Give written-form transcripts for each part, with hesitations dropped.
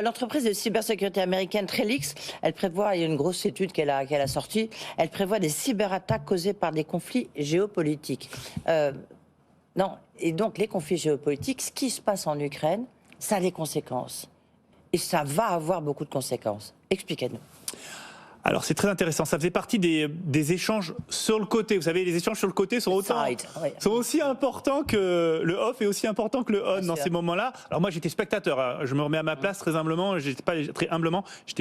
L'entreprise de cybersécurité américaine Trellix, elle prévoit, il y a une grosse étude qu'elle a sortie, elle prévoit des cyberattaques causées par des conflits géopolitiques. Non, et donc les conflits géopolitiques, ce qui se passe en Ukraine, ça a des conséquences. Et ça va avoir beaucoup de conséquences. Expliquez-nous. Alors c'est très intéressant, ça faisait partie des échanges sur le côté. Vous savez, les échanges sur le côté sont aussi importants que le off est aussi important que le on dans ces moments-là. Alors moi j'étais spectateur, hein. Je me remets à ma place très humblement, j'étais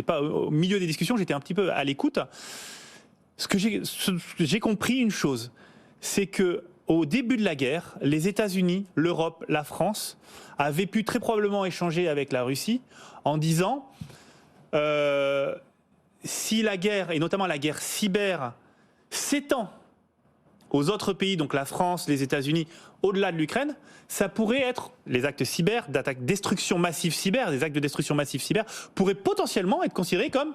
pas au milieu des discussions, j'étais un petit peu à l'écoute. Ce que j'ai compris une chose, c'est que au début de la guerre, les États-Unis, l'Europe, la France avaient pu très probablement échanger avec la Russie en disant si la guerre, et notamment la guerre cyber, s'étend aux autres pays, donc la France, les États-Unis, au-delà de l'Ukraine, ça pourrait être, les actes cyber, d'attaque, destruction massive cyber, des actes de destruction massive cyber, pourraient potentiellement être considérés comme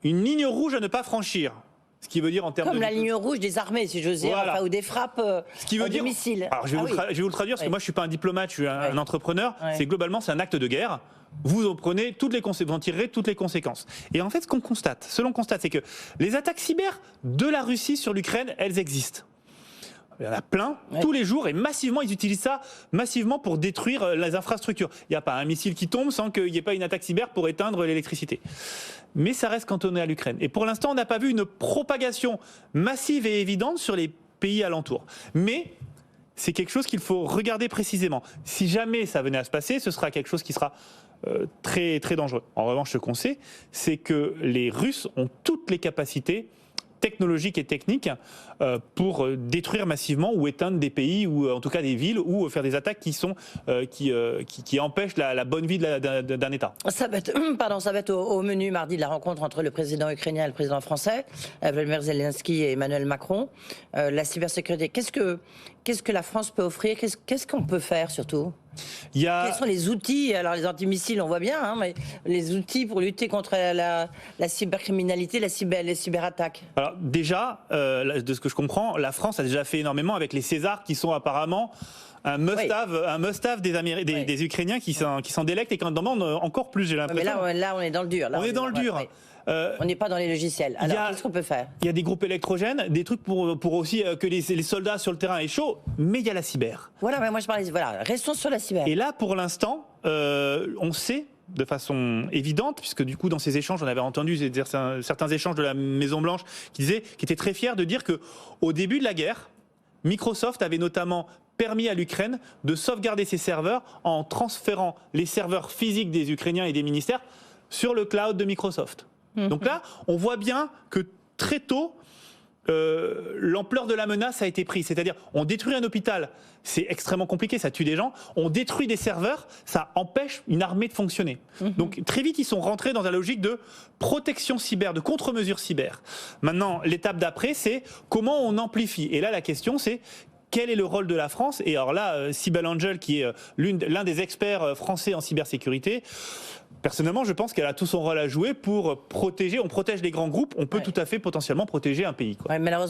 une ligne rouge à ne pas franchir. Ce qui veut dire en termes comme la ligne rouge des armées, si j'ose dire, voilà. Enfin, ou des frappes de missiles. Alors je vais vous le traduire, parce que moi je suis pas un diplomate, je suis un entrepreneur. C'est globalement c'est un acte de guerre. Vous en prenez toutes les conséquences, vous en tirerez toutes les conséquences. Et en fait, ce qu'on constate, c'est que les attaques cyber de la Russie sur l'Ukraine, elles existent. Il y en a plein, tous les jours, et massivement, ils utilisent ça massivement pour détruire les infrastructures. Il n'y a pas un missile qui tombe sans qu'il n'y ait pas une attaque cyber pour éteindre l'électricité. Mais ça reste cantonné à l'Ukraine. Et pour l'instant, on n'a pas vu une propagation massive et évidente sur les pays alentours. Mais c'est quelque chose qu'il faut regarder précisément. Si jamais ça venait à se passer, ce sera quelque chose qui sera très, très dangereux. En revanche, ce qu'on sait, c'est que les Russes ont toutes les capacités technologiques et techniques pour détruire massivement ou éteindre des pays ou en tout cas des villes ou faire des attaques qui empêchent la bonne vie d'un État. Ça va être au menu mardi de la rencontre entre le président ukrainien et le président français, Volodymyr Zelensky et Emmanuel Macron. La cybersécurité, qu'est-ce que la France peut offrir? Qu'est-ce qu'on peut faire surtout? Quels sont les outils? Alors les antimissiles, on voit bien, hein, mais les outils pour lutter contre la cybercriminalité, les cyberattaques. Alors déjà, de ce que je comprends, la France a déjà fait énormément avec les Césars qui sont apparemment un must-have des Ukrainiens qui s'en délectent et qui en demandent encore plus, j'ai l'impression. Mais là, on est dans le dur. On est dans le dur. On n'est pas dans les logiciels. Alors, qu'est-ce qu'on peut faire? Il y a des groupes électrogènes, des trucs pour aussi que les soldats sur le terrain aient chaud, mais il y a la cyber. Voilà, mais moi je parlais, restons sur la cyber. Et là, pour l'instant, on sait de façon évidente, puisque du coup dans ces échanges, on avait entendu certains échanges de la Maison-Blanche qui étaient très fiers de dire qu'au début de la guerre, Microsoft avait notamment permis à l'Ukraine de sauvegarder ses serveurs en transférant les serveurs physiques des Ukrainiens et des ministères sur le cloud de Microsoft. Donc là, on voit bien que très tôt, l'ampleur de la menace a été prise. C'est-à-dire, on détruit un hôpital, c'est extrêmement compliqué, ça tue des gens. On détruit des serveurs, ça empêche une armée de fonctionner. Donc très vite, ils sont rentrés dans la logique de protection cyber, de contre-mesures cyber. Maintenant, l'étape d'après, c'est comment on amplifie. Et là, la question, c'est quel est le rôle de la France? Et alors là, Cybelle Angel, qui est l'un des experts français en cybersécurité, personnellement, je pense qu'elle a tout son rôle à jouer pour protéger. On protège les grands groupes, on peut tout à fait potentiellement protéger un pays. Malheureusement.